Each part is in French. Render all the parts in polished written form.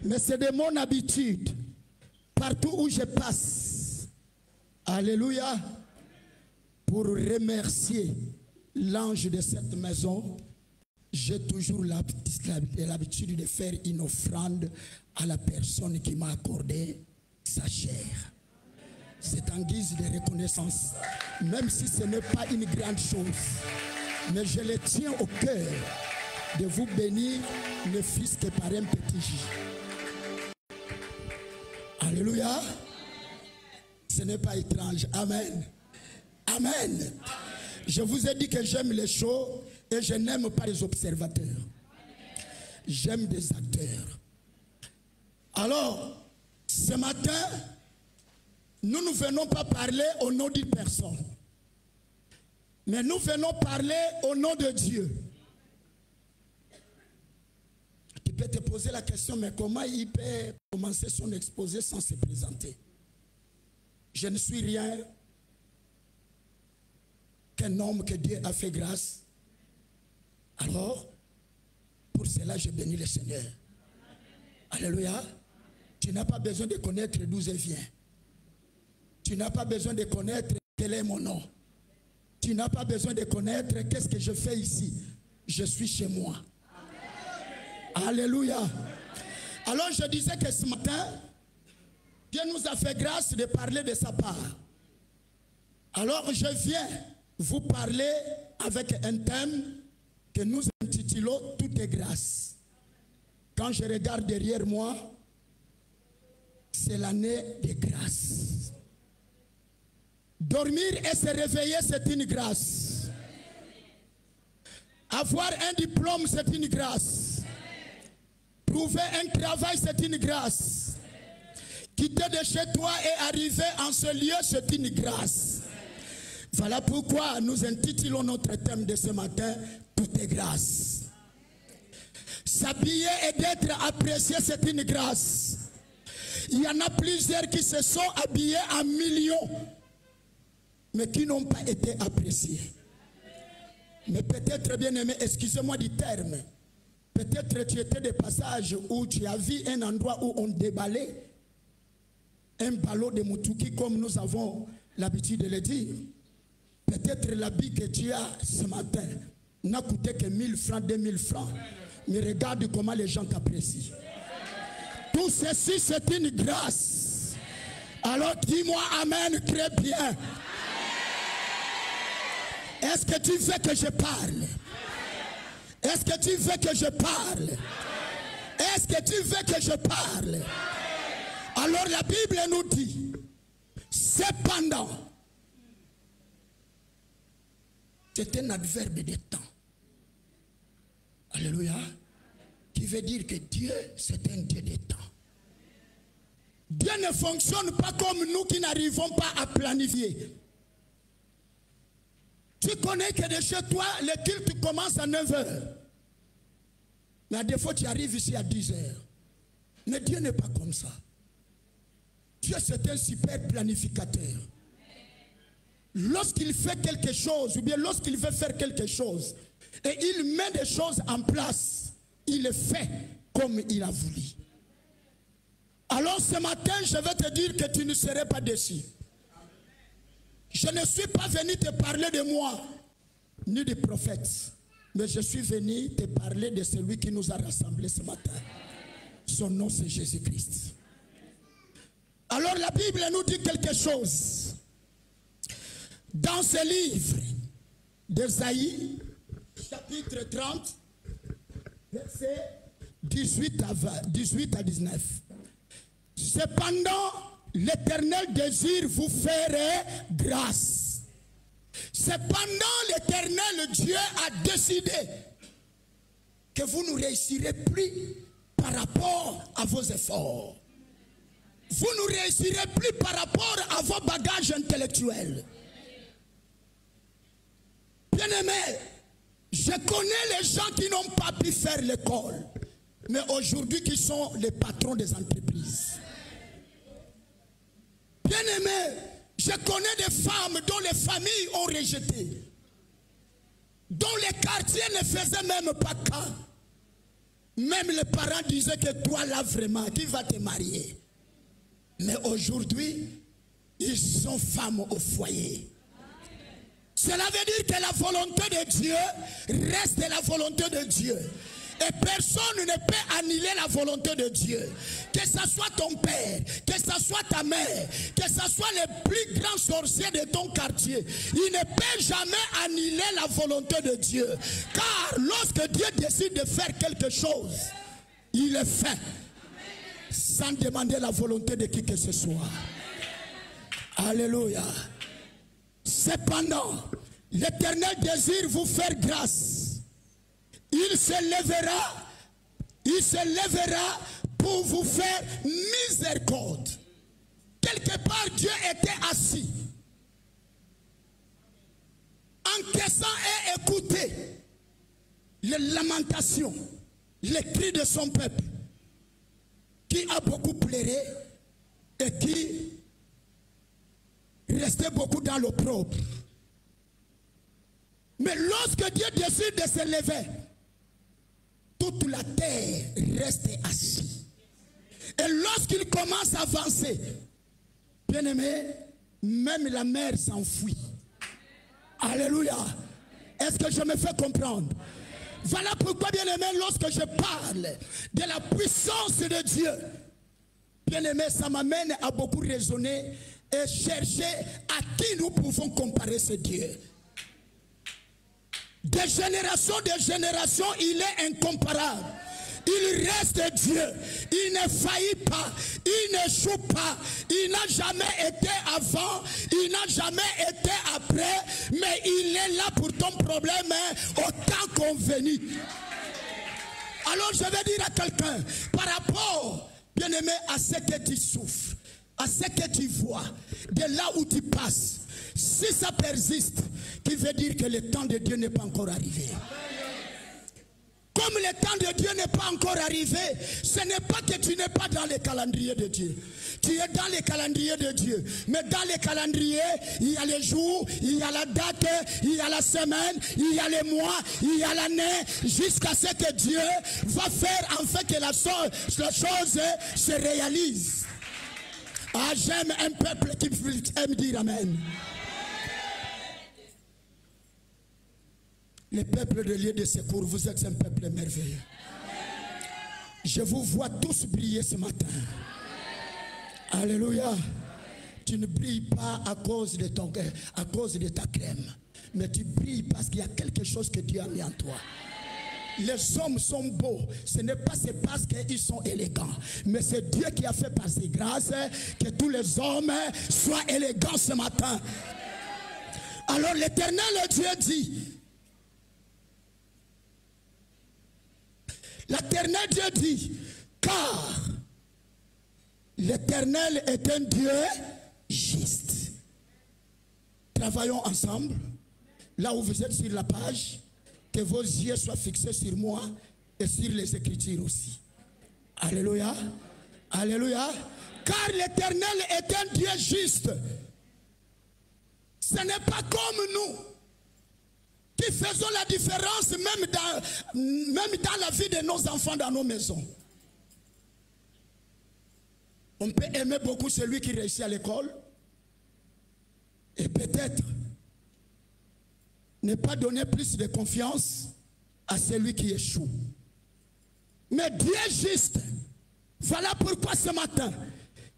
Mais c'est de mon habitude. Partout où je passe. Alléluia. Pour remercier l'ange de cette maison, j'ai toujours l'habitude de faire une offrande à la personne qui m'a accordé sa chair. C'est en guise de reconnaissance, même si ce n'est pas une grande chose. Mais je le tiens au cœur de vous bénir, ne fût-ce que par un petit J. Alléluia. Ce n'est pas étrange. Amen. Amen. Je vous ai dit que j'aime les shows et je n'aime pas les observateurs. J'aime des acteurs. Alors, ce matin, nous ne venons pas parler au nom d'une personne. Mais nous venons parler au nom de Dieu. Tu peux te poser la question, mais comment il peut commencer son exposé sans se présenter? Je ne suis rien qu'un homme que Dieu a fait grâce. Alors, pour cela, je bénis le Seigneur. Alléluia. Tu n'as pas besoin de connaître d'où je viens. Tu n'as pas besoin de connaître quel est mon nom. Tu n'as pas besoin de connaître qu'est-ce que je fais ici. Je suis chez moi. Amen. Alléluia. Alors je disais que ce matin, Dieu nous a fait grâce de parler de sa part. Alors je viens vous parler avec un thème que nous intitulons « Tout est grâce ». Quand je regarde derrière moi, c'est l'année de grâce. Dormir et se réveiller, c'est une grâce. Avoir un diplôme, c'est une grâce. Trouver un travail, c'est une grâce. Quitter de chez toi et arriver en ce lieu, c'est une grâce. Voilà pourquoi nous intitulons notre thème de ce matin, tout est grâce. S'habiller et d'être apprécié, c'est une grâce. Il y en a plusieurs qui se sont habillés en millions, mais qui n'ont pas été appréciés. Mais peut-être, bien aimé, excusez-moi du terme, peut-être tu étais de passage où tu as vu un endroit où on déballait un ballot de Moutouki, comme nous avons l'habitude de le dire. Peut-être l'habit que tu as ce matin n'a coûté que 1000 francs, 2000 francs. Mais regarde comment les gens t'apprécient. Tout ceci, c'est une grâce. Alors dis-moi amen très bien. Est-ce que tu veux que je parle? Est-ce que tu veux que je parle? Est-ce que tu veux que je parle? Alors la Bible nous dit, cependant, c'est un adverbe de temps. Alléluia. Qui veut dire que Dieu, c'est un Dieu de temps. Dieu ne fonctionne pas comme nous qui n'arrivons pas à planifier. Tu connais que de chez toi, le culte commence à 9 h. Mais à défaut, tu arrives ici à 10 h. Mais Dieu n'est pas comme ça. Dieu, c'est un super planificateur. Lorsqu'il fait quelque chose, ou bien lorsqu'il veut faire quelque chose, et il met des choses en place, il le fait comme il a voulu. Alors ce matin, je vais te dire que tu ne serais pas déçu. Je ne suis pas venu te parler de moi, ni des prophètes, mais je suis venu te parler de celui qui nous a rassemblés ce matin. Son nom, c'est Jésus-Christ. Alors la Bible nous dit quelque chose. Dans ce livre d'Ésaïe, chapitre 30, versets 18 à 19. Cependant, l'Éternel désire vous faire grâce. Cependant, l'Éternel Dieu a décidé que vous ne réussirez plus par rapport à vos efforts. Vous ne réussirez plus par rapport à vos bagages intellectuels. Bien-aimés, je connais les gens qui n'ont pas pu faire l'école, mais aujourd'hui qui sont les patrons des entreprises. Bien-aimés, je connais des femmes dont les familles ont rejeté, dont les quartiers ne faisaient même pas cas. Même les parents disaient que toi là vraiment, qui va te marier? Mais aujourd'hui, ils sont femmes au foyer. Cela veut dire que la volonté de Dieu reste la volonté de Dieu. Et personne ne peut annuler la volonté de Dieu. Que ce soit ton père, que ce soit ta mère, que ce soit les plus grands sorciers de ton quartier. Il ne peut jamais annuler la volonté de Dieu. Car lorsque Dieu décide de faire quelque chose, il le fait. Sans demander la volonté de qui que ce soit. Alléluia. Cependant, l'Éternel désire vous faire grâce. Il se lèvera pour vous faire miséricorde. Quelque part, Dieu était assis, encaissant et écoutait les lamentations, les cris de son peuple, qui a beaucoup pleuré et qui restait beaucoup dans l'opprobre. Mais lorsque Dieu décide de se lever, toute la terre reste assise. Et lorsqu'il commence à avancer, bien aimé, même la mer s'enfuit. Alléluia. Est-ce que je me fais comprendre? Voilà pourquoi, bien aimé, lorsque je parle de la puissance de Dieu, bien aimé, ça m'amène à beaucoup raisonner et chercher à qui nous pouvons comparer ce Dieu. De génération en génération, il est incomparable. Il reste Dieu. Il ne faillit pas. Il n'échoue pas. Il n'a jamais été avant. Il n'a jamais été après. Mais il est là pour ton problème au temps convenu. Alors je vais dire à quelqu'un, par rapport, bien aimé, à ce que tu souffres, à ce que tu vois, de là où tu passes, si ça persiste, qui veut dire que le temps de Dieu n'est pas encore arrivé. Comme le temps de Dieu n'est pas encore arrivé, ce n'est pas que tu n'es pas dans le calendrier de Dieu. Tu es dans le calendrier de Dieu. Mais dans le calendrier, il y a les jours, il y a la date, il y a la semaine, il y a les mois, il y a l'année, jusqu'à ce que Dieu va faire en fait que la chose se réalise. Ah, j'aime un peuple qui aime dire Amen. Le peuple de lieu de secours, vous êtes un peuple merveilleux. Je vous vois tous briller ce matin. Alléluia. Tu ne brilles pas à cause de ton cœur, à cause de ta crème. Mais tu brilles parce qu'il y a quelque chose que Dieu a mis en toi. Les hommes sont beaux. Ce n'est pas parce qu'ils sont élégants. Mais c'est Dieu qui a fait par ses grâces que tous les hommes soient élégants ce matin. Alors l'Éternel Dieu dit, l'Éternel Dieu dit, car l'Éternel est un Dieu juste. Travaillons ensemble. Là où vous êtes sur la page, que vos yeux soient fixés sur moi et sur les Écritures aussi. Alléluia. Alléluia. Car l'Éternel est un Dieu juste. Ce n'est pas comme nous qui faisons la différence même dans la vie de nos enfants dans nos maisons. On peut aimer beaucoup celui qui réussit à l'école et peut-être ne pas donner plus de confiance à celui qui échoue. Mais Dieu est juste. Voilà pourquoi ce matin,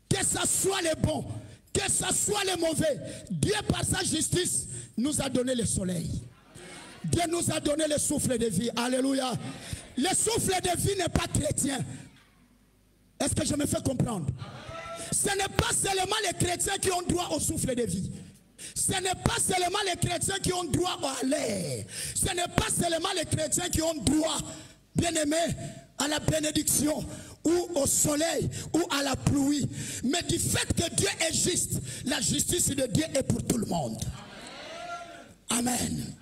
que ce soit les bons, que ce soit les mauvais, Dieu par sa justice nous a donné le soleil. Dieu nous a donné le souffle de vie. Alléluia. Le souffle de vie n'est pas chrétien. Est-ce que je me fais comprendre? Ce n'est pas seulement les chrétiens qui ont droit au souffle de vie. Ce n'est pas seulement les chrétiens qui ont droit à l'air. Ce n'est pas seulement les chrétiens qui ont droit, bien aimé, à la bénédiction ou au soleil ou à la pluie. Mais du fait que Dieu est juste, la justice de Dieu est pour tout le monde. Amen.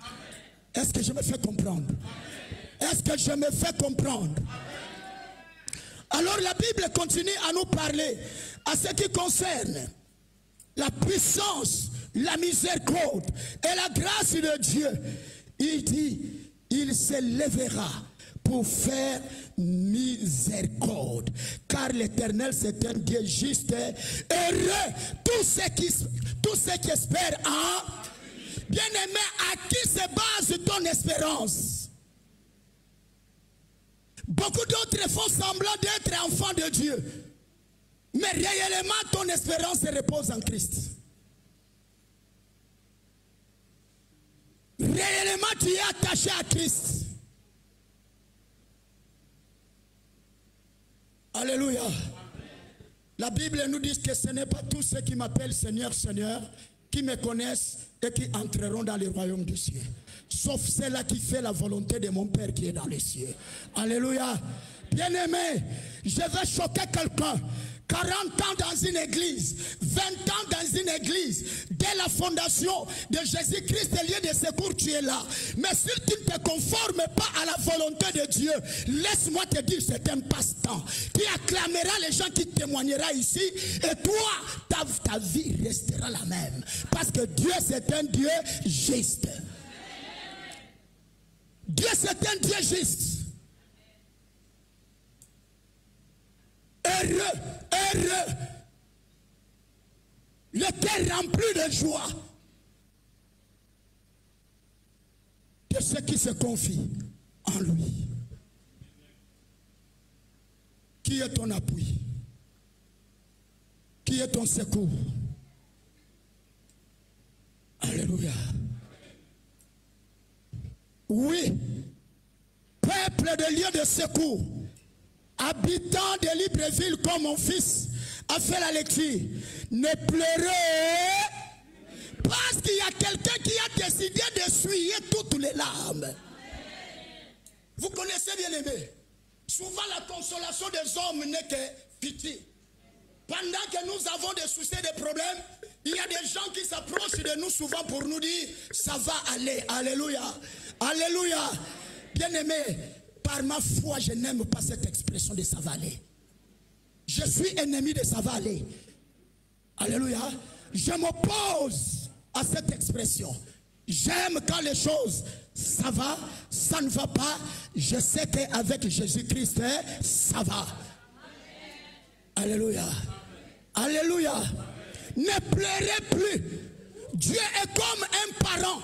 Est-ce que je me fais comprendre? Est-ce que je me fais comprendre? Alors la Bible continue à nous parler à ce qui concerne la puissance, la miséricorde et la grâce de Dieu. Il dit, il se lèvera pour faire miséricorde. Car l'Éternel, c'est un Dieu juste et heureux. Tous ceux qui espèrent en... Bien-aimé, à qui se base ton espérance? Beaucoup d'autres font semblant d'être enfants de Dieu. Mais réellement, ton espérance se repose en Christ. Réellement, tu es attaché à Christ. Alléluia. La Bible nous dit que ce n'est pas tous ceux qui m'appellent Seigneur, Seigneur, qui me connaissent et qui entreront dans le royaume des cieux. Sauf ceux-là qui font la volonté de mon Père qui est dans les cieux. Alléluia. Bien-aimé, je vais choquer quelqu'un. 40 ans dans une église, 20 ans dans une église, dès la fondation de Jésus-Christ, le lieu de secours, tu es là. Mais si tu ne te conformes pas à la volonté de Dieu, laisse-moi te dire, c'est un passe-temps. Tu acclameras les gens qui témoigneront ici, et toi, ta vie restera la même. Parce que Dieu, c'est un Dieu juste. Dieu, c'est un Dieu juste. Heureux, heureux, le cœur rempli de joie de ceux qui se confient en lui. Qui est ton appui? Qui est ton secours? Alléluia. Oui, peuple de lieu de secours, habitant de Libreville comme mon fils a fait la lecture, ne pleurez parce qu'il y a quelqu'un qui a décidé d'essuyer toutes les larmes. Vous connaissez bien aimé, souvent la consolation des hommes n'est que pitié. Pendant que nous avons des soucis, des problèmes, il y a des gens qui s'approchent de nous souvent pour nous dire ça va aller. Alléluia. Alléluia. Bien aimé, par ma foi, je n'aime pas cette expression de ça va aller. Je suis ennemi de ça va aller. Alléluia. Je m'oppose à cette expression. J'aime quand les choses, ça va, ça ne va pas. Je sais qu'avec Jésus-Christ, ça va. Alléluia. Alléluia. Ne pleurez plus. Dieu est comme un parent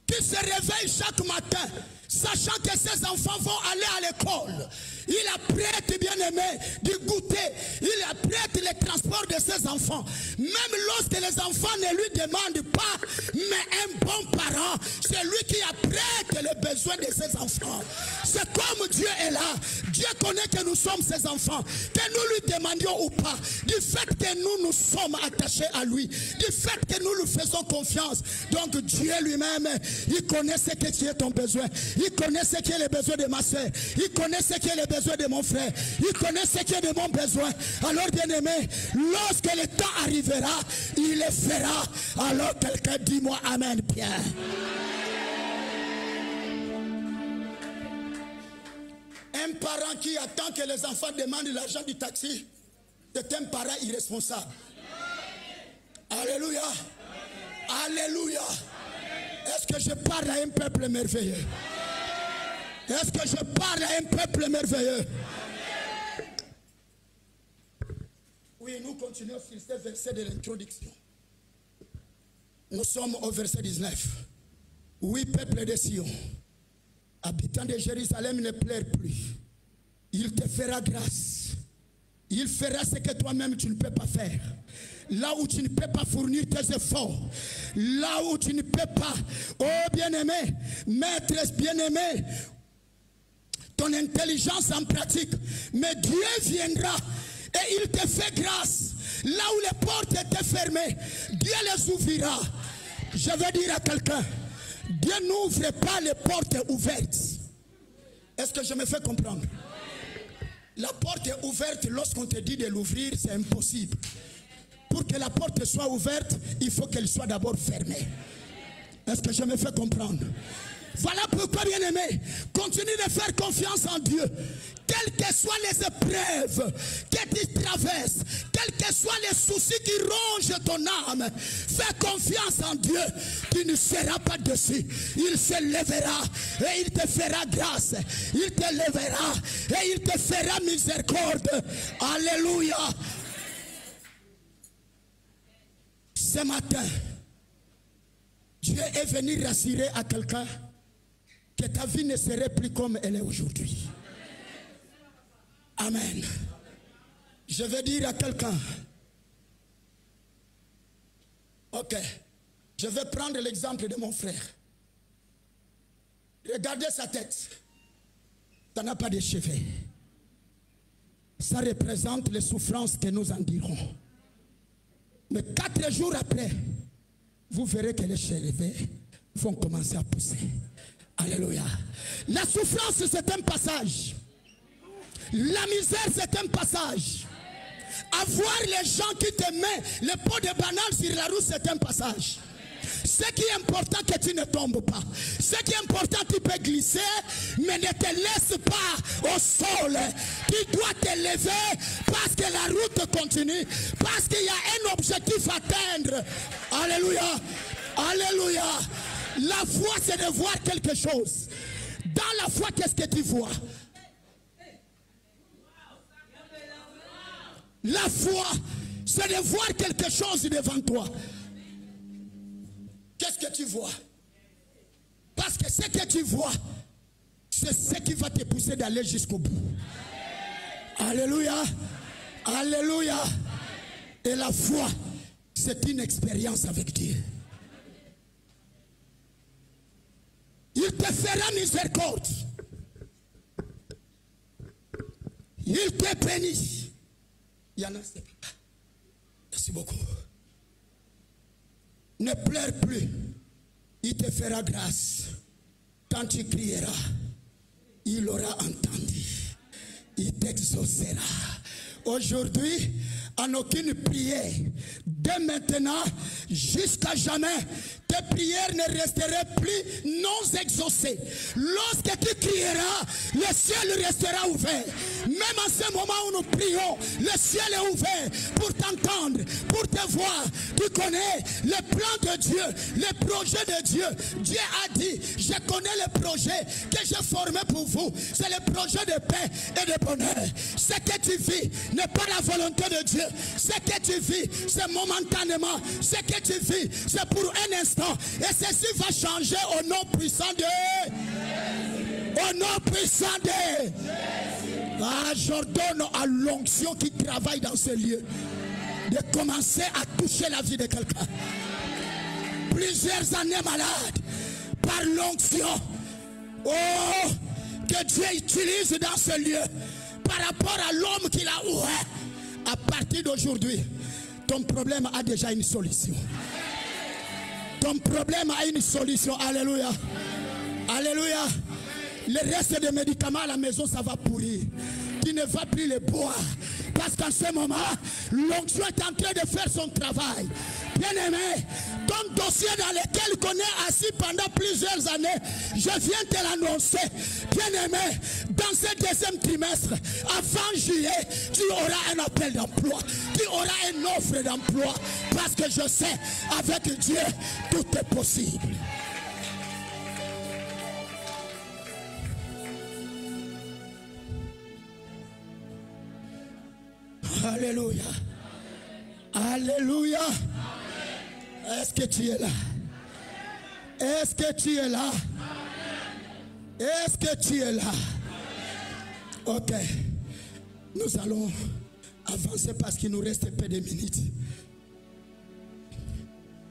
qui se réveille chaque matin, sachant que ses enfants vont aller à l'école. Il apprête, bien-aimé, du goûter. Il apprête les transports de ses enfants. Même lorsque les enfants ne lui demandent pas, mais un bon parent, c'est lui qui apprête les besoins de ses enfants. C'est comme Dieu est là. Dieu connaît que nous sommes ses enfants. Que nous lui demandions ou pas. Du fait que nous sommes attachés à lui. Du fait que nous lui faisons confiance. Donc Dieu lui-même, il connaît ce que tu es ton besoin. Il connaît ce qui est le besoin de ma soeur. Il connaît ce qui est le besoin de mon frère. Il connaît ce qui est de mon besoin. Alors bien aimé, lorsque le temps arrivera, il le fera. Alors quelqu'un dit-moi amen, Pierre. Un parent qui attend que les enfants demandent l'argent du taxi, c'est un parent irresponsable. Alléluia. Alléluia. Est-ce que je parle à un peuple merveilleux? Est-ce que je parle à un peuple merveilleux? Oui, nous continuons sur ce verset de l'introduction. Nous sommes au verset 19. Oui, peuple de Sion, habitant de Jérusalem, ne pleure plus. Il te fera grâce. Il fera ce que toi-même tu ne peux pas faire. Là où tu ne peux pas fournir tes efforts. Là où tu ne peux pas, oh bien-aimé, maîtresse bien-aimé, ton intelligence en pratique. Mais Dieu viendra et il te fait grâce. Là où les portes étaient fermées, Dieu les ouvrira. Je veux dire à quelqu'un, Dieu n'ouvre pas les portes ouvertes. Est-ce que je me fais comprendre? La porte est ouverte lorsqu'on te dit de l'ouvrir, c'est impossible. Pour que la porte soit ouverte, il faut qu'elle soit d'abord fermée. Est-ce que je me fais comprendre? Voilà pourquoi, bien-aimé, continue de faire confiance en Dieu. Quelles que soient les épreuves que tu traverses, quelles que soit les soucis qui rongent ton âme, fais confiance en Dieu. Tu ne seras pas dessus. Il se lèvera et il te fera grâce. Il te lèvera et il te fera miséricorde. Alléluia. Ce matin, Dieu est venu rassurer à quelqu'un que ta vie ne serait plus comme elle est aujourd'hui. Amen. Je vais dire à quelqu'un, ok, je vais prendre l'exemple de mon frère. Regardez sa tête. Ça n'a pas de cheveux. Ça représente les souffrances que nous endurons. Mais 4 jours après, vous verrez que les cheveux vont commencer à pousser. Alléluia. La souffrance, c'est un passage. La misère, c'est un passage. Avoir les gens qui te mettent les pots de banane sur la route, c'est un passage. Ce qui est important, que tu ne tombes pas. Ce qui est important, tu peux glisser, mais ne te laisse pas au sol. Tu dois te lever parce que la route continue, parce qu'il y a un objectif à atteindre. Alléluia. Alléluia. La foi, c'est de voir quelque chose. Dans la foi, qu'est-ce que tu vois? La foi, c'est de voir quelque chose devant toi. Qu'est-ce que tu vois? Parce que ce que tu vois, c'est ce qui va te pousser d'aller jusqu'au bout. Alléluia. Alléluia. Et la foi, c'est une expérience avec Dieu. Il te fera miséricorde. Il te bénit. Il y en a, c'est pas. Merci beaucoup. Ne pleure plus. Il te fera grâce. Quand tu crieras, il aura entendu. Il t'exaucera. Aujourd'hui, en aucune prière, dès maintenant jusqu'à jamais, tes prières ne resteraient plus non exaucées. Lorsque tu crieras, le ciel restera ouvert. Même en ce moment où nous prions, le ciel est ouvert pour t'entendre, pour te voir. Tu connais le plan de Dieu, le projet de Dieu. Dieu a dit, je connais le projet que j'ai formé pour vous. C'est le projet de paix et de bonheur. Ce que tu vis n'est pas la volonté de Dieu. Ce que tu vis, c'est momentanément. Ce que tu vis, c'est pour un instant. Et ceci va changer au nom puissant de Jésus. Au nom puissant de Jésus. Ah, j'ordonne à l'onction qui travaille dans ce lieu de commencer à toucher la vie de quelqu'un. Plusieurs années malades par l'onction. Oh, que Dieu utilise dans ce lieu par rapport à l'homme qu'il a ouvert. À partir d'aujourd'hui, ton problème a déjà une solution. Ton problème a une solution. Alléluia. Alléluia. Le reste des médicaments à la maison, ça va pourrir. Tu ne vas plus les boire. Parce qu'en ce moment, l'onction est en train de faire son travail. Bien-aimé, ton dossier dans lequel on est assis pendant plusieurs années, je viens te l'annoncer. Bien-aimé, dans ce deuxième trimestre, avant juillet, tu auras un appel d'emploi. Tu auras une offre d'emploi. Parce que je sais, avec Dieu, tout est possible. Alléluia. Alléluia. Est-ce que tu es là? Est-ce que tu es là? Est-ce que tu es là? Ok. Nous allons avancer parce qu'il nous reste peu de minutes.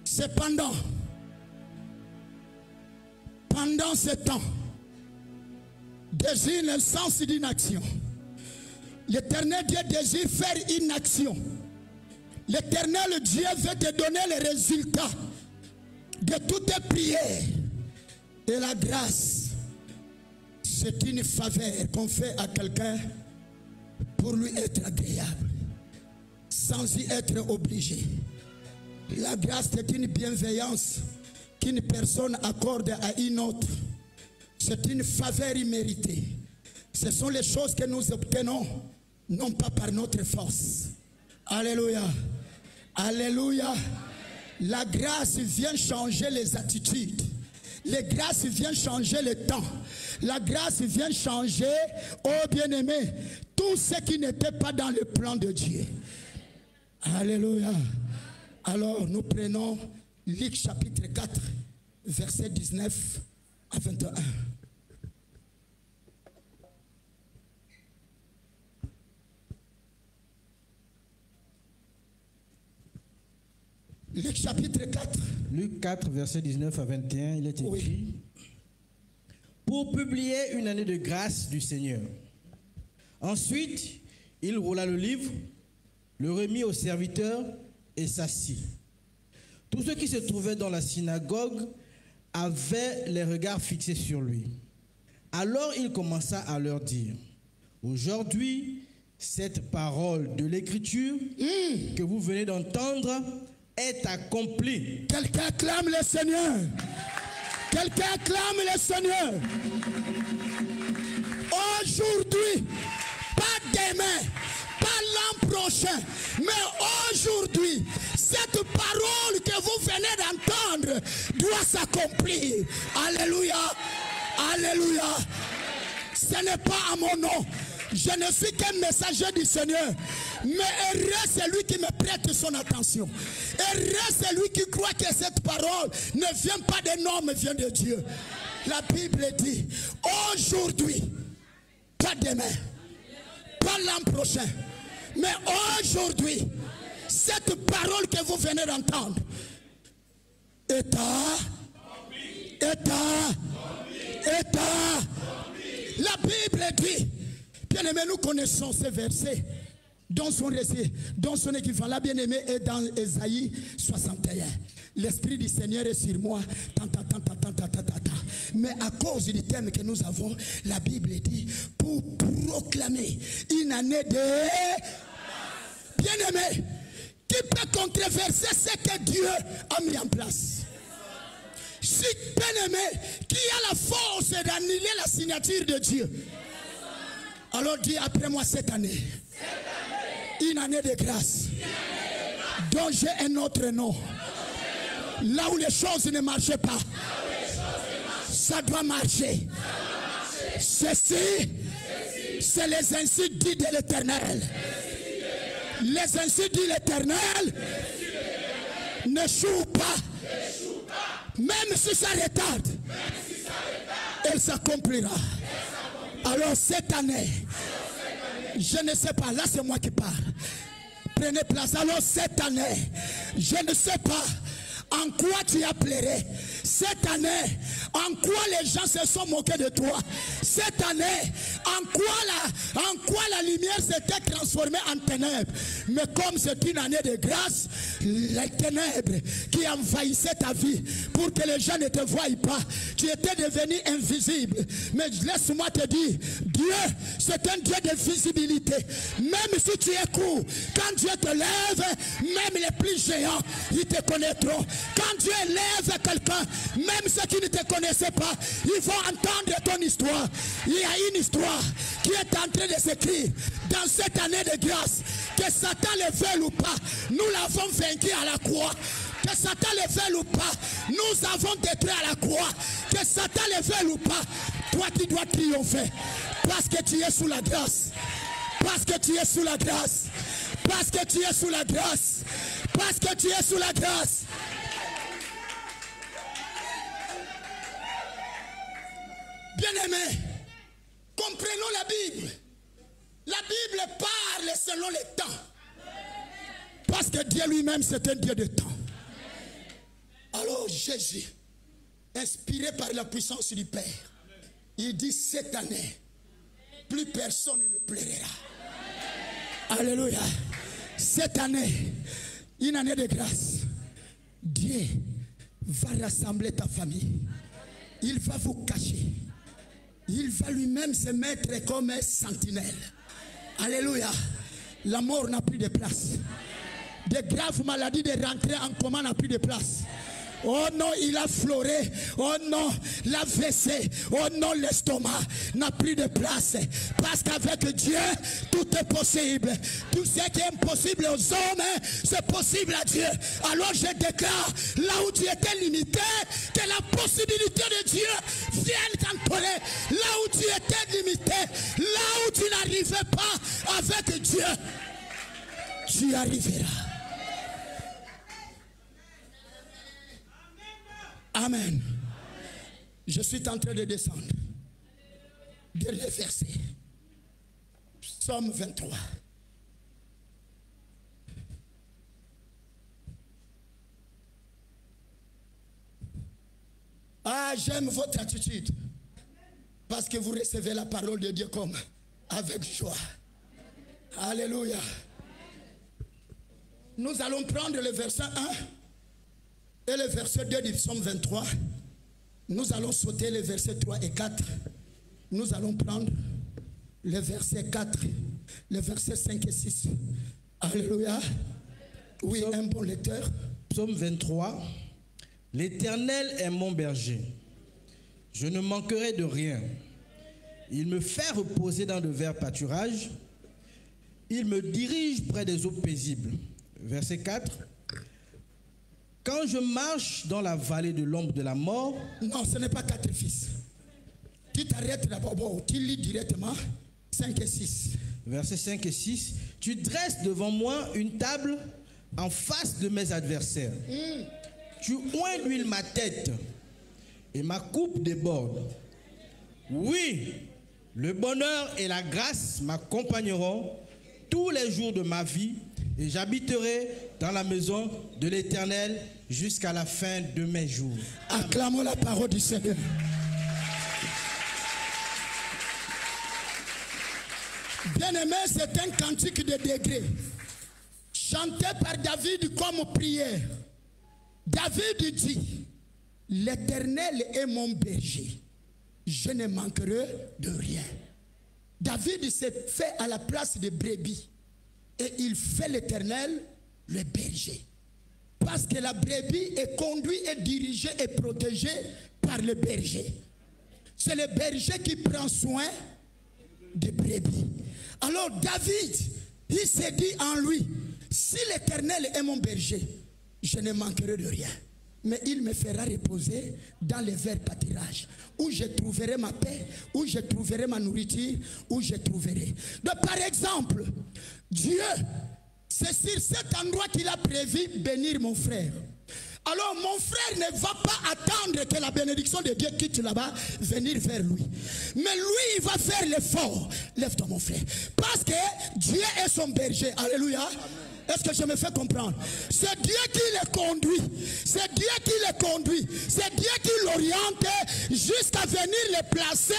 Cependant, pendant ce temps, désigne le sens d'une action. L'Éternel Dieu désire faire une action. L'Éternel Dieu veut te donner les résultats de toutes tes prières. Et la grâce, c'est une faveur qu'on fait à quelqu'un pour lui être agréable, sans y être obligé. La grâce, c'est une bienveillance qu'une personne accorde à une autre. C'est une faveur imméritée. Ce sont les choses que nous obtenons, non pas par notre force. Alléluia. Alléluia. La grâce vient changer les attitudes. La grâce vient changer le temps. La grâce vient changer, oh bien-aimé, tout ce qui n'était pas dans le plan de Dieu. Alléluia. Alors nous prenons Luc chapitre 4, verset 19 à 21. Luc chapitre 4. Luc 4, verset 19 à 21, il est écrit, Oui. pour publier une année de grâce du Seigneur. Ensuite, il roula le livre, le remit au serviteur et s'assit. Tous ceux qui se trouvaient dans la synagogue avaient les regards fixés sur lui. Alors il commença à leur dire, aujourd'hui, cette parole de l'Écriture que vous venez d'entendre est accomplie. Quelqu'un acclame le Seigneur. Quelqu'un acclame le Seigneur. Aujourd'hui, pas demain, pas l'an prochain, mais aujourd'hui, cette parole que vous venez d'entendre doit s'accomplir. Alléluia. Alléluia. Ce n'est pas à mon nom. Je ne suis qu'un messager du Seigneur. Mais heureux celui qui me prête son attention. Heureux celui qui croit que cette parole ne vient pas des hommes, mais vient de Dieu. La Bible dit, aujourd'hui, pas demain, pas l'an prochain, mais aujourd'hui, cette parole que vous venez d'entendre est la Bible dit, bien aimé, nous connaissons ces versets dans son récit, dans son équivalent, bien aimé, est dans Ésaïe 61. L'Esprit du Seigneur est sur moi, mais à cause du thème que nous avons, la Bible dit, pour proclamer une année de... Bien aimé, qui peut controverser ce que Dieu a mis en place? Si bien aimé, qui a la force d'annuler la signature de Dieu? Alors dis après moi cette année. Une année de grâce. Dont j'ai un autre nom. Là où les choses ne marchaient pas. Ça doit marcher. Ceci, c'est les ainsi dits de l'Éternel. Les ainsi dit l'Éternel n'échoue pas. Même si ça retarde, elle s'accomplira. Alors cette année, je ne sais pas, là c'est moi qui parle. Prenez place. Alors cette année, je ne sais pas en quoi tu as pleuré. Cette année, en quoi les gens se sont moqués de toi. Cette année, en quoi la lumière s'était transformée en ténèbres. Mais comme c'est une année de grâce, les ténèbres qui envahissaient ta vie pour que les gens ne te voient pas, tu étais devenu invisible. Mais laisse-moi te dire, Dieu, c'est un Dieu de visibilité. Même si tu es court, quand Dieu te lève, même les plus géants, ils te connaîtront. Quand Dieu lève quelqu'un, même ceux qui ne te connaissaient pas, ils vont entendre ton histoire. Il y a une histoire qui est en train de s'écrire dans cette année de grâce. Que Satan le veuille ou pas, nous l'avons vaincu à la croix. Que Satan le veuille ou pas, nous avons détruit à la croix. Que Satan le veuille ou pas, toi tu dois triompher. Parce que tu es sous la grâce. Parce que tu es sous la grâce. Parce que tu es sous la grâce. Parce que tu es sous la grâce. Bien-aimés, comprenons la Bible. La Bible parle selon les temps. Parce que Dieu lui-même, c'est un Dieu de temps. Alors Jésus, inspiré par la puissance du Père, il dit cette année, plus personne ne pleurera. Alléluia. Cette année, une année de grâce, Dieu va rassembler ta famille. Il va vous cacher. Il va lui-même se mettre comme un sentinelle. Alléluia. La mort n'a plus de place. De graves maladies de rentrer en coma n'a plus de place. Oh non, il a floré. Oh non, la WC. Oh non, l'estomac n'a plus de place. Parce qu'avec Dieu, tout est possible. Tout ce qui est impossible aux hommes, c'est possible à Dieu. Alors je déclare, là où tu étais limité, que la possibilité de Dieu vienne t'encoller. Là où tu étais limité, là où tu n'arrivais pas avec Dieu, tu arriveras. Amen. Je suis en train de descendre. Dernier verset. Psaume 23. Ah, j'aime votre attitude. Parce que vous recevez la parole de Dieu comme avec joie. Alléluia. Nous allons prendre le verset 1 et le verset 2 du psaume 23. Nous allons sauter les versets 3 et 4. Nous allons prendre le verset 4, le verset 5 et 6. Alléluia. Oui, un bon lecteur. Psaume 23. L'Éternel est mon berger. Je ne manquerai de rien. Il me fait reposer dans de verts pâturages. Il me dirige près des eaux paisibles. Verset 4. Quand je marche dans la vallée de l'ombre de la mort... Non, ce n'est pas 4 fils. Tu t'arrêtes d'abord, tu lis directement 5 et 6. Verset 5 et 6. Tu dresses devant moi une table en face de mes adversaires. Tu oins d'huile ma tête et ma coupe déborde. Oui, le bonheur et la grâce m'accompagneront tous les jours de ma vie et j'habiterai dans la maison de l'Éternel jusqu'à la fin de mes jours. Acclamons la parole du Seigneur. Bien-aimé, c'est un cantique de degré, chanté par David comme prière. David dit, l'Éternel est mon berger, je ne manquerai de rien. David s'est fait à la place de brebis et il fait l'Éternel le berger. Parce que la brebis est conduite et dirigée et protégée par le berger. C'est le berger qui prend soin des brebis. Alors David, il s'est dit en lui, si l'Éternel est mon berger, je ne manquerai de rien. Mais il me fera reposer dans les verts pâturages, où je trouverai ma paix, où je trouverai ma nourriture, où je trouverai. Donc, par exemple, Dieu, c'est sur cet endroit qu'il a prévu bénir mon frère. Alors mon frère ne va pas attendre que la bénédiction de Dieu quitte là-bas, venir vers lui. Mais lui, il va faire l'effort. Lève-toi mon frère. Parce que Dieu est son berger. Alléluia. Amen. Est-ce que je me fais comprendre? C'est Dieu qui le conduit. C'est Dieu qui le conduit. C'est Dieu qui l'oriente jusqu'à venir le placer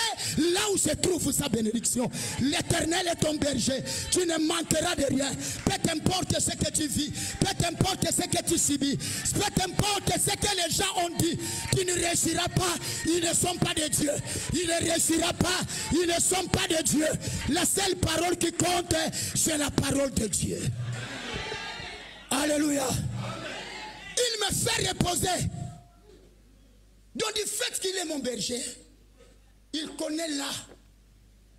là où se trouve sa bénédiction. L'Éternel est ton berger. Tu ne manqueras de rien. Peu importe ce que tu vis. Peu importe ce que tu subis. Peu importe ce que les gens ont dit. Tu ne réussiras pas. Ils ne sont pas de Dieu. Ils ne réussiront pas. Ils ne sont pas de Dieu. La seule parole qui compte, c'est la parole de Dieu. Alléluia. Il me fait reposer. Donc du fait qu'il est mon berger, il connaît là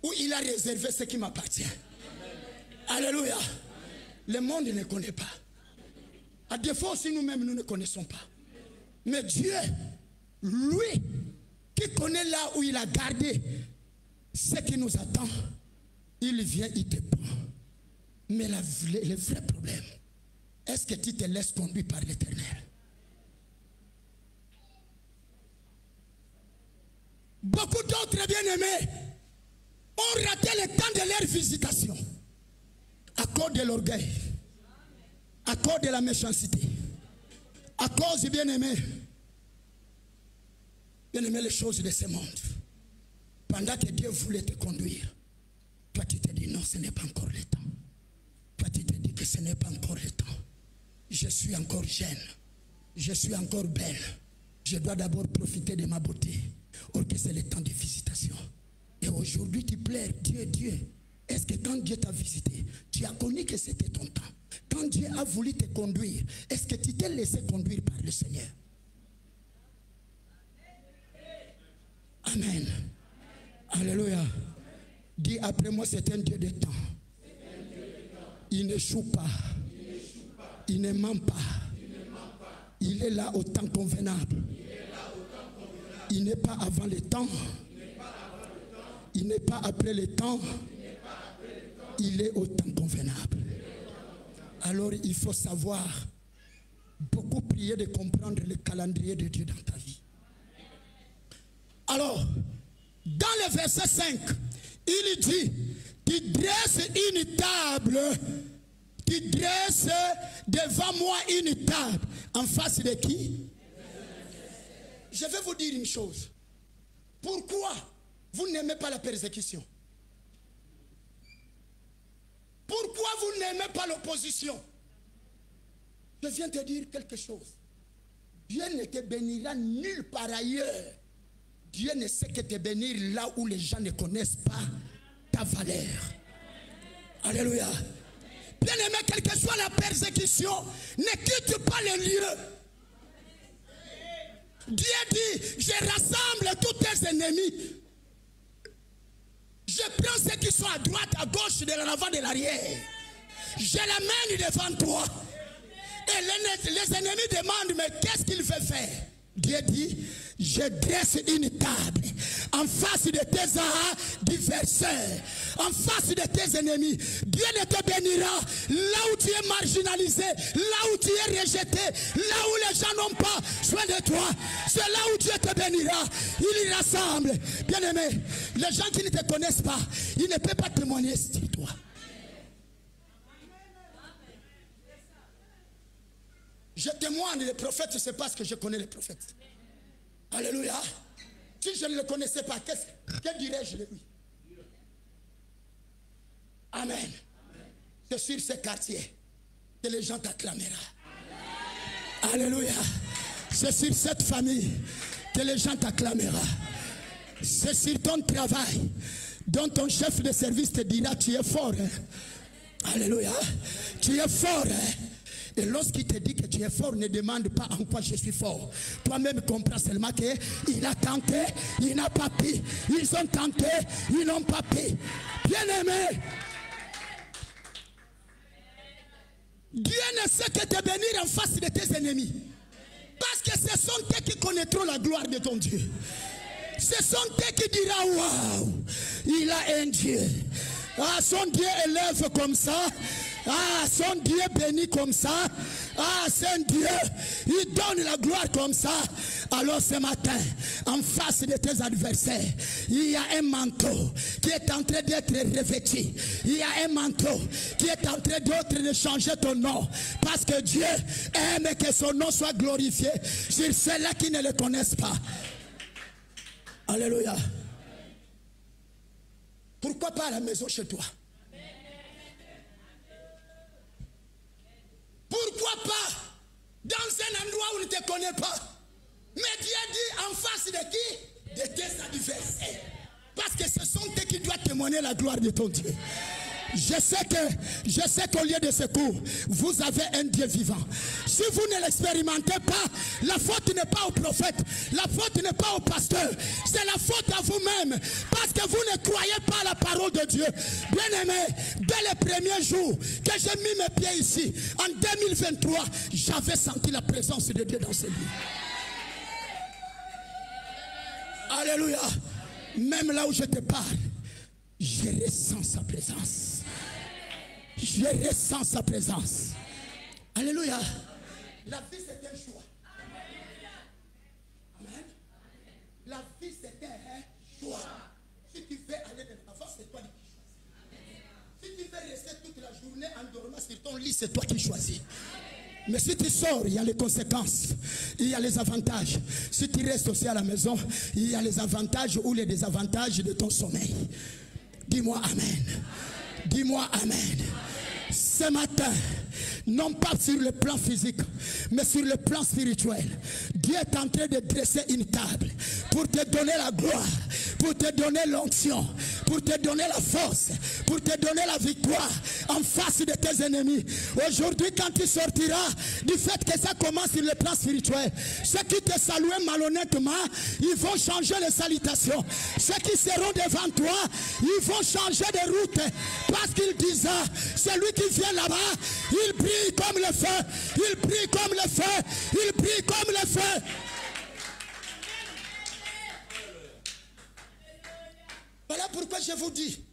où il a réservé ce qui m'appartient. Alléluia. Le monde ne connaît pas. À défaut aussi nous-mêmes nous ne connaissons pas. Mais Dieu, lui, qui connaît là où il a gardé ce qui nous attend, il vient, il te prend. Mais le vrai problème, est-ce que tu te laisses conduire par l'Éternel? Beaucoup d'autres bien-aimés ont raté le temps de leur visitation à cause de l'orgueil, à cause de la méchanceté, à cause du bien-aimé, les choses de ce monde. Pendant que Dieu voulait te conduire, toi tu te dis non, ce n'est pas encore le temps. Toi tu te dis que ce n'est pas encore le temps. Je suis encore jeune, je suis encore belle, je dois d'abord profiter de ma beauté. Or que c'est le temps de visitation. Et aujourd'hui tu pleures, Dieu, est-ce que quand Dieu t'a visité, tu as connu que c'était ton temps? Quand Dieu a voulu te conduire, est-ce que tu t'es laissé conduire par le Seigneur? Amen. Alléluia. Dis après moi, c'est un Dieu de temps. Il n'échoue pas. Il ne ment pas. Il est là au temps convenable. Il n'est pas avant le temps. Il n'est pas après le temps. Il est au temps convenable. Alors il faut savoir beaucoup prier de comprendre le calendrier de Dieu dans ta vie. Alors, dans le verset 5, il dit, tu dresses une table, tu dresses devant moi une table. En face de qui? Je vais vous dire une chose. Pourquoi vous n'aimez pas la persécution? Pourquoi vous n'aimez pas l'opposition? Je viens te dire quelque chose. Dieu ne te bénira nulle part ailleurs. Dieu ne sait que te bénir là où les gens ne connaissent pas ta valeur. Alléluia. Bien aimé, quelle que soit la persécution, ne quitte pas les lieux. Dieu dit, je rassemble tous tes ennemis. Je prends ceux qui sont à droite, à gauche, de l'avant, de l'arrière. Je les mène devant toi. Et les ennemis demandent, mais qu'est-ce qu'il veut faire? Dieu dit, je dresse une table en face de tes adversaires, en face de tes ennemis. Dieu ne te bénira là où tu es marginalisé, là où tu es rejeté, là où les gens n'ont pas soin de toi. C'est là où Dieu te bénira. Il y rassemble. Bien aimé, les gens qui ne te connaissent pas, ils ne peuvent pas témoigner sur toi. Je témoigne les prophètes, c'est parce que je connais les prophètes. Alléluia. Si je ne le connaissais pas, que dirais-je de lui? Amen. C'est sur ces quartiers que les gens t'acclameront. Alléluia. C'est sur cette famille que les gens t'acclameront. C'est sur ton travail dont ton chef de service te dira, tu es fort. Hein? Alléluia. Tu es fort. Hein? Et lorsqu'il te dit que tu es fort, ne demande pas en quoi je suis fort. Toi-même comprends seulement qu'il a tenté, il n'a pas pu. Ils ont tenté, ils n'ont pas pu. Bien-aimé, Dieu ne sait que te bénir en face de tes ennemis. Parce que ce sont eux qui connaîtront la gloire de ton Dieu. Ce sont eux qui diront, waouh, il a un Dieu. Ah, son Dieu élève comme ça. Ah, son Dieu bénit comme ça. Ah, c'est un Dieu. Il donne la gloire comme ça. Alors ce matin, en face de tes adversaires, il y a un manteau qui est en train d'être revêtu. Il y a un manteau qui est en train de changer ton nom. Parce que Dieu aime que son nom soit glorifié sur ceux-là qui ne le connaissent pas. Alléluia. Pourquoi pas à la maison chez toi? Pourquoi pas dans un endroit où on ne te connaît pas? Mais Dieu dit en face de qui? De tes adversaires. Parce que ce sont eux qui doivent témoigner la gloire de ton Dieu. Je sais qu'au lieu de secours, vous avez un Dieu vivant. Si vous ne l'expérimentez pas, la faute n'est pas au prophète, la faute n'est pas au pasteur, c'est la faute à vous-même, parce que vous ne croyez pas à la parole de Dieu. Bien aimé, dès les premiers jours que j'ai mis mes pieds ici, en 2023, j'avais senti la présence de Dieu dans ce lieu. Alléluia. Même là où je te parle, je ressens sa présence. Je ressens sa présence. Alléluia. La vie c'est un choix. Amen. La vie c'est un choix. Si tu veux aller de l'avant, c'est toi qui choisis. Si tu veux rester toute la journée en dormant sur ton lit, c'est toi qui choisis. Mais si tu sors, il y a les conséquences, il y a les avantages. Si tu restes aussi à la maison, il y a les avantages ou les désavantages de ton sommeil. Dis-moi Amen. Dis-moi Amen. Ce matin, non pas sur le plan physique, mais sur le plan spirituel, Dieu est en train de dresser une table pour te donner la gloire, pour te donner l'onction, pour te donner la force, pour te donner la victoire en face de tes ennemis. Aujourd'hui, quand tu sortiras du fait que ça commence sur le plan spirituel, ceux qui te saluaient malhonnêtement, ils vont changer les salutations. Ceux qui seront devant toi, ils vont changer de route parce qu'ils disent, celui qui vient là-bas, il brille comme le feu, il brille comme le feu, il brille comme le feu. Voilà pourquoi je vous dis,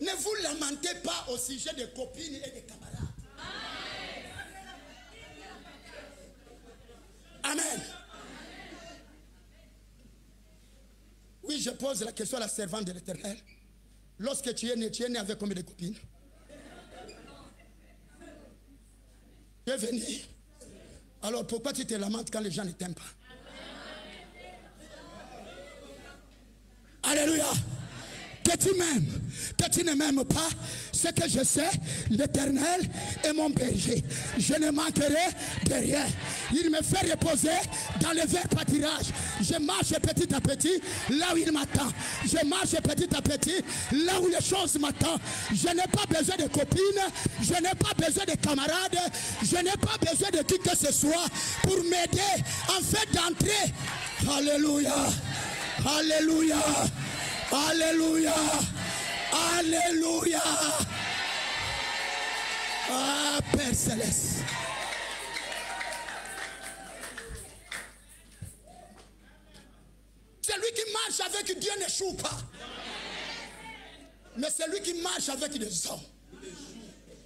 ne vous lamentez pas au sujet des copines et des camarades. Amen. Oui, je pose la question à la servante de l'Éternel. Lorsque tu es né avec combien de copines? Tu es venu. Alors pourquoi tu te lamentes quand les gens ne t'aiment pas? Alléluia. Que tu m'aimes, que tu ne m'aimes pas, ce que je sais, l'Éternel est mon berger. Je ne manquerai de rien. Il me fait reposer dans le vert pâturage. Je marche petit à petit là où il m'attend. Je marche petit à petit là où les choses m'attendent. Je n'ai pas besoin de copines, je n'ai pas besoin de camarades, je n'ai pas besoin de qui que ce soit pour m'aider en fait d'entrer. Alléluia. Alléluia. Alléluia. Alléluia. Ah, Père Céleste. Celui qui marche avec Dieu n'échoue pas. Mais celui qui marche avec des hommes,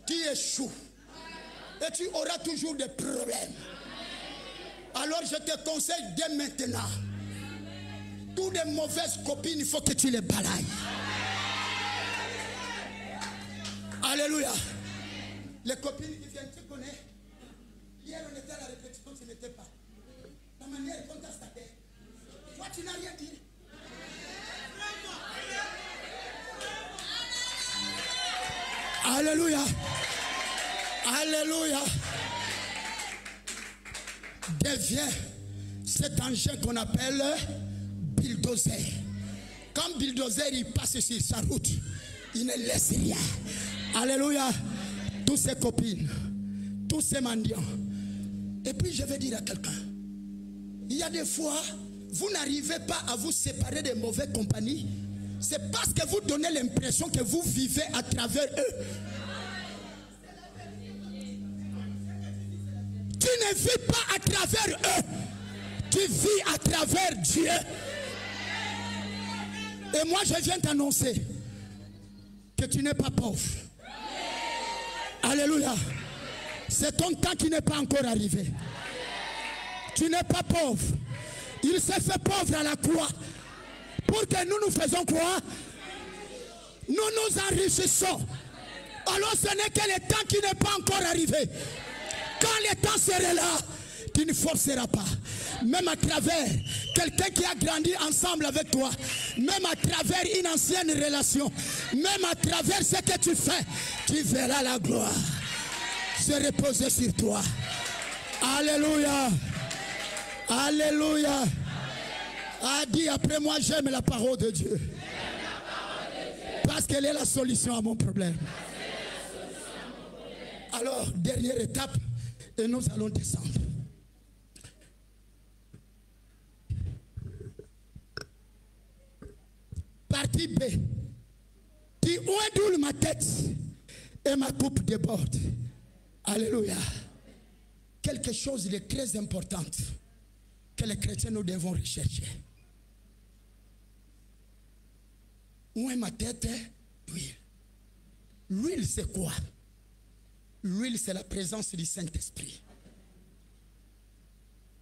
qui échoue. Et tu auras toujours des problèmes. Alors je te conseille dès maintenant. Toutes les mauvaises copines, il faut que tu les balayes. Alléluia. Les copines qui viennent, tu connais. Hier, on était à la répétition, tu n'étais pas. Ta manière est contre ta tête. Toi, tu n'as rien dit. Alléluia. Alléluia. Deviens cet engin qu'on appelle bulldozer. Quand bulldozer il passe sur sa route, il ne laisse rien. Alléluia. Tous ses copines, tous ses mendiants. Et puis je vais dire à quelqu'un, il y a des fois, vous n'arrivez pas à vous séparer des mauvaises compagnies. C'est parce que vous donnez l'impression que vous vivez à travers eux. Tu ne vis pas à travers eux. Tu vis à travers Dieu. Et moi je viens t'annoncer que tu n'es pas pauvre. Alléluia. C'est ton temps qui n'est pas encore arrivé. Tu n'es pas pauvre. Il s'est fait pauvre à la croix. Pour que nous nous faisons quoi? Nous nous enrichissons. Alors ce n'est que le temps qui n'est pas encore arrivé. Quand le temps sera là, tu ne forceras pas. Même à travers quelqu'un qui a grandi ensemble avec toi, même à travers une ancienne relation, même à travers ce que tu fais, tu verras la gloire se reposer sur toi. Alléluia. Alléluia. A dit après moi, j'aime la parole de Dieu. Parce qu'elle est la solution à mon problème. Alors, dernière étape, et nous allons descendre. Partie B. Qui oindoule ma tête et ma coupe déborde. Alléluia. Quelque chose de très important que les chrétiens nous devons rechercher. Où est ma tête? L'huile. L'huile c'est quoi? L'huile c'est la présence du Saint-Esprit.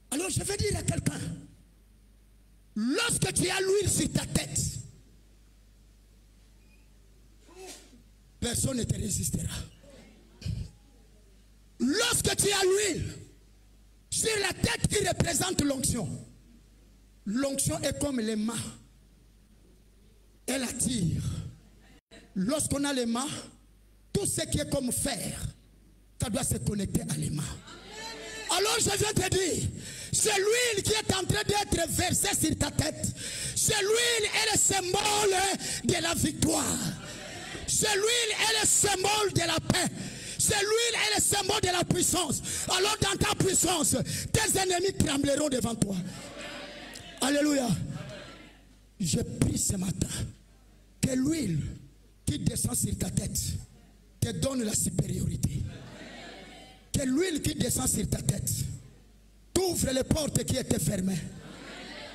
Alors je vais dire à quelqu'un, lorsque tu as l'huile sur ta tête, personne ne te résistera. Lorsque tu as l'huile sur la tête qui représente l'onction, l'onction est comme les mains. Elle attire. Lorsqu'on a les mains, tout ce qui est comme fer, ça doit se connecter à les mains. Alors je viens te dire, C'est l'huile qui est en train d'être versée sur ta tête. C'est l'huile et le symbole de la victoire. C'est l'huile et le symbole de la paix. C'est l'huile et le symbole de la puissance. Alors dans ta puissance, tes ennemis trembleront devant toi. Alléluia. Je prie ce matin que l'huile qui descend sur ta tête te donne la supériorité. Que l'huile qui descend sur ta tête t'ouvre les portes qui étaient fermées.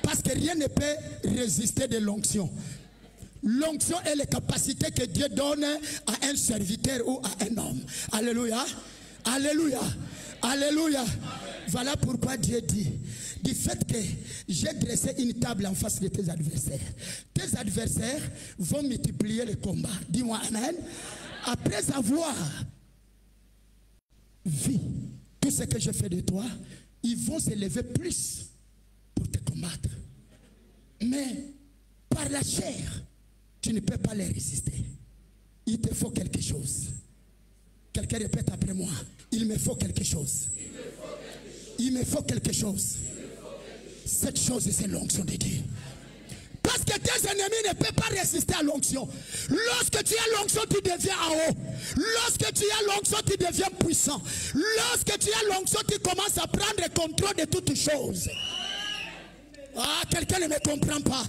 Parce que rien ne peut résister de l'onction. L'onction est la capacité que Dieu donne à un serviteur ou à un homme. Alléluia. Alléluia. Alléluia. Voilà pourquoi Dieu dit, du fait que j'ai dressé une table en face de tes adversaires vont multiplier les combats. Dis-moi amen. Après avoir vu tout ce que je fais de toi, ils vont s'élever plus pour te combattre. Mais par la chair, tu ne peux pas les résister. Il te faut quelque chose. Quelqu'un répète après moi. Il me faut quelque chose. Il me faut quelque chose. Cette chose, c'est l'onction de Dieu. Parce que tes ennemis ne peuvent pas résister à l'onction. Lorsque tu as l'onction, tu deviens en haut. Lorsque tu as l'onction, tu deviens puissant. Lorsque tu as l'onction, tu commences à prendre le contrôle de toutes choses. Ah, quelqu'un ne me comprend pas.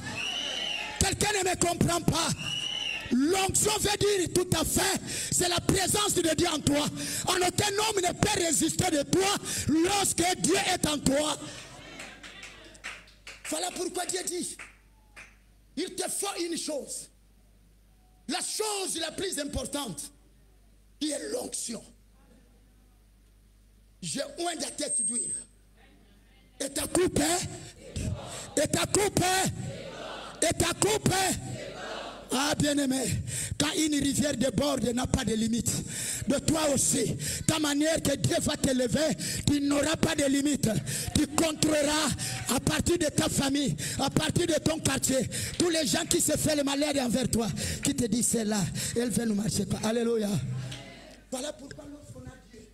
Quelqu'un ne me comprend pas. L'onction veut dire tout à fait, c'est la présence de Dieu en toi. En aucun homme ne peut résister de toi lorsque Dieu est en toi. Voilà pourquoi Dieu dit, il te faut une chose. La chose la plus importante, qui est l'onction. J'ai oint ta tête d'huile. Et ta coupe, et ta coupe, et ta coupe. Ah bien-aimé, quand une rivière déborde, n'a pas de limite. De toi aussi, ta manière que Dieu va t'élever, tu n'auras pas de limite. Tu contrôleras à partir de ta famille, à partir de ton quartier, tous les gens qui se font le malheur envers toi, qui te disent c'est là, elle veut nous marcher pas. Alléluia. Voilà pourquoi lorsqu'on a Dieu,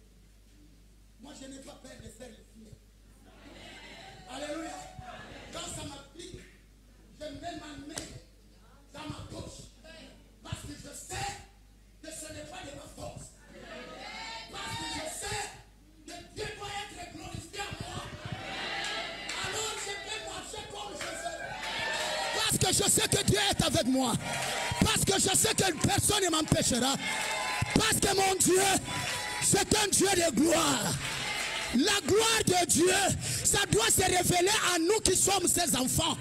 moi je n'ai pas peur de faire le fier. Alléluia. Quand ça m'applique, je mets ma main dans ma poche. Parce que je sais que ce n'est pas de ma force. Parce que je sais que Dieu doit être glorifié en moi. Alors je peux marcher comme je veux. Parce que je sais que Dieu est avec moi. Parce que je sais que personne ne m'empêchera. Parce que mon Dieu, c'est un Dieu de gloire. La gloire de Dieu, ça doit se révéler à nous qui sommes ses enfants.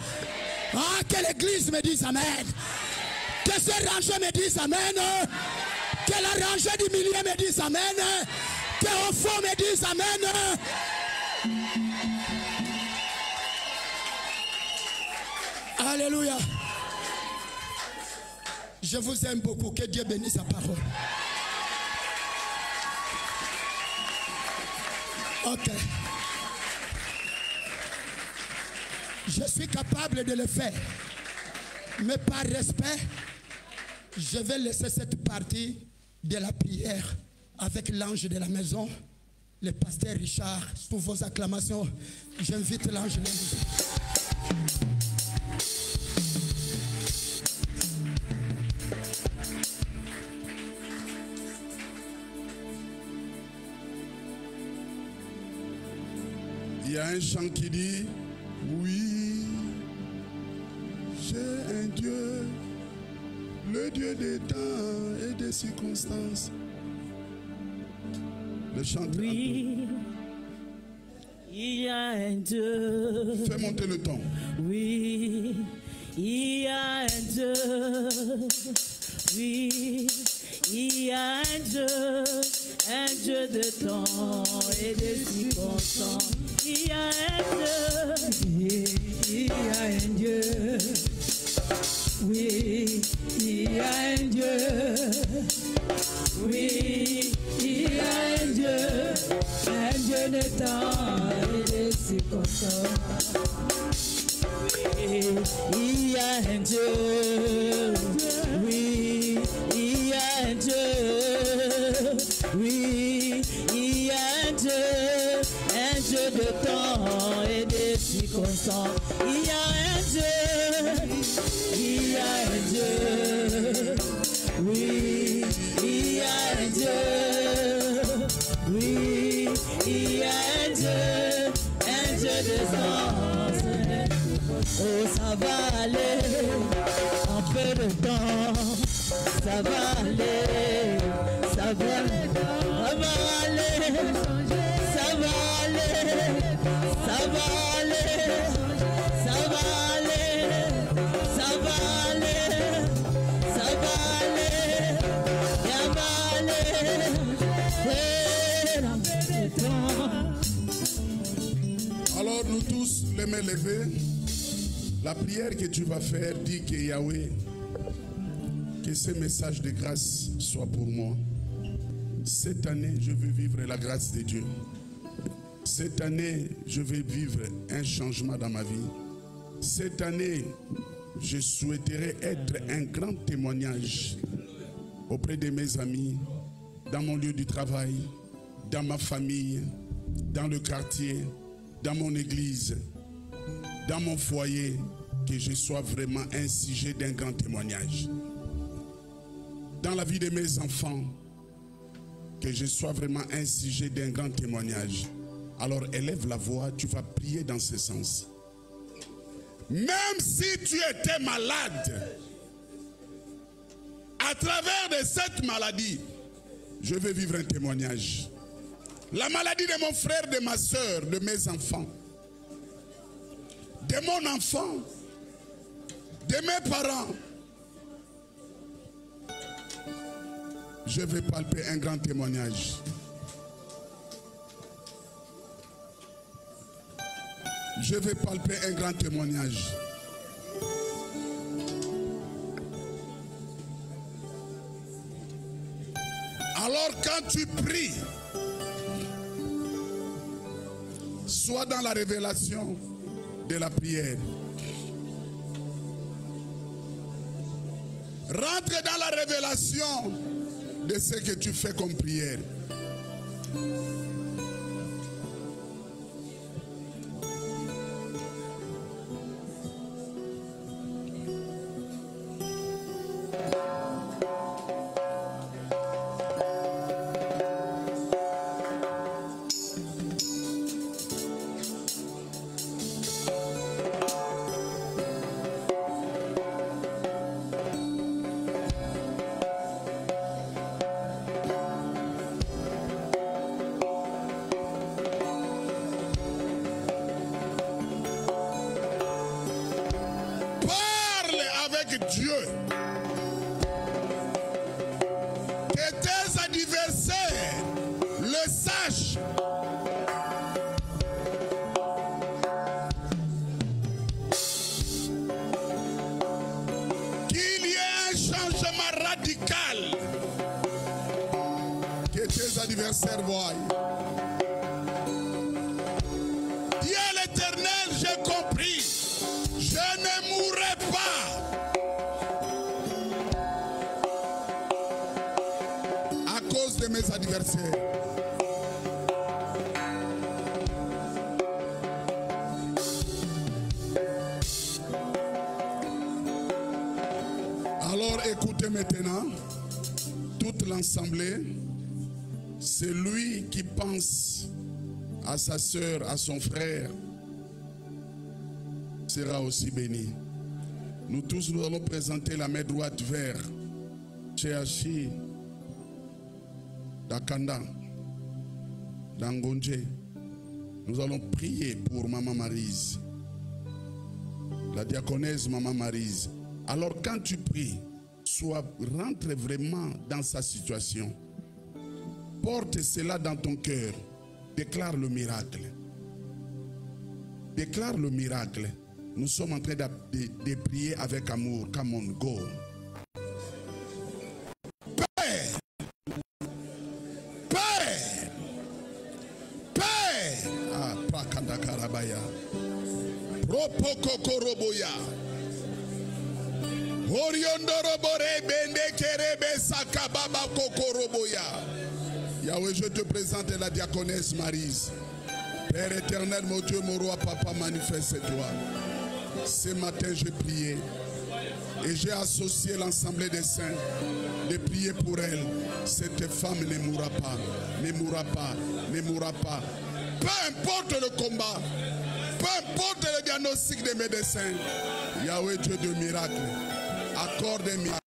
Ah, que l'église me dise amen. Que ce rangé me dise amen. Que la rangée du milieu me dise amen. Que au fond me dise amen. Alléluia. Je vous aime beaucoup. Que Dieu bénisse sa parole. Ok. Je suis capable de le faire. Mais par respect, je vais laisser cette partie de la prière avec l'ange de la maison, le pasteur Richard. Sous vos acclamations, j'invite l'ange de la maison. Il y a un chant qui dit, oui, j'ai un Dieu, le Dieu des temps et des circonstances. Le chant. Oui, il y a un Dieu. Fais monter le ton. Oui, il y a un Dieu. Oui, il y a un Dieu de temps et de circonstances. Il y a un Dieu, il y a un Dieu. Oui, il y a un Dieu. Oui, il y a un Dieu de temps et de circonstances. Oui, il y a un Dieu. Oui, il y a un Dieu. Oui, il y a un Dieu de temps et de constant. Il y a un Dieu, il y a un Dieu, oui, il y a un Dieu, oui, il y a un Dieu de sens. Oh, ça va aller, en peu de temps, ça va aller, ça va aller, ça va aller, ça va aller, ça va aller, ça va aller, ça va aller, ça va aller, ça va aller. Alors nous tous, les mains levées, la prière que tu vas faire dit que Yahweh, que ce message de grâce soit pour moi. Cette année, je veux vivre la grâce de Dieu. Cette année, je vais vivre un changement dans ma vie. Cette année, je souhaiterais être un grand témoignage auprès de mes amis, dans mon lieu du travail, dans ma famille, dans le quartier, dans mon église, dans mon foyer, que je sois vraiment un sujet d'un grand témoignage. Dans la vie de mes enfants, que je sois vraiment un sujet d'un grand témoignage. Alors élève la voix, tu vas prier dans ce sens. Même si tu étais malade, à travers de cette maladie, je vais vivre un témoignage. La maladie de mon frère, de ma soeur, de mes enfants, de mon enfant, de mes parents, je vais palper un grand témoignage. Je vais palper un grand témoignage. Alors quand tu pries, sois dans la révélation de la prière. Rentre dans la révélation de ce que tu fais comme prière. Dieu, que tes adversaires le sachent. Qu'il y ait un changement radical, que tes adversaires voient. Dis à l'Éternel, j'ai compris, je ne mourrai pas. De mes adversaires. Alors écoutez maintenant toute l'assemblée. Celui qui pense à sa sœur, à son frère, sera aussi béni. Nous tous, nous allons présenter la main droite vers Cheachi, Dakanda, Dangonje. Nous allons prier pour Maman Maryse, la diaconesse Maman Maryse. Alors quand tu pries, rentre vraiment dans sa situation. Porte cela dans ton cœur. Déclare le miracle. Déclare le miracle. Nous sommes en train de prier avec amour. Come on, go. Ropokokoroboya. Oriondorobore bende kerebe sakababa kokoroboya. Yahweh, je te présente la diaconesse Maryse. Père éternel, mon Dieu, mon roi, papa, manifeste-toi. Ce matin, j'ai prié et j'ai associé l'Assemblée des saints de prier pour elle. Cette femme ne mourra pas, ne mourra pas, ne mourra pas. Peu importe le combat, peu importe le diagnostic des médecins, Yahweh, Dieu de miracles, accorde un miracle.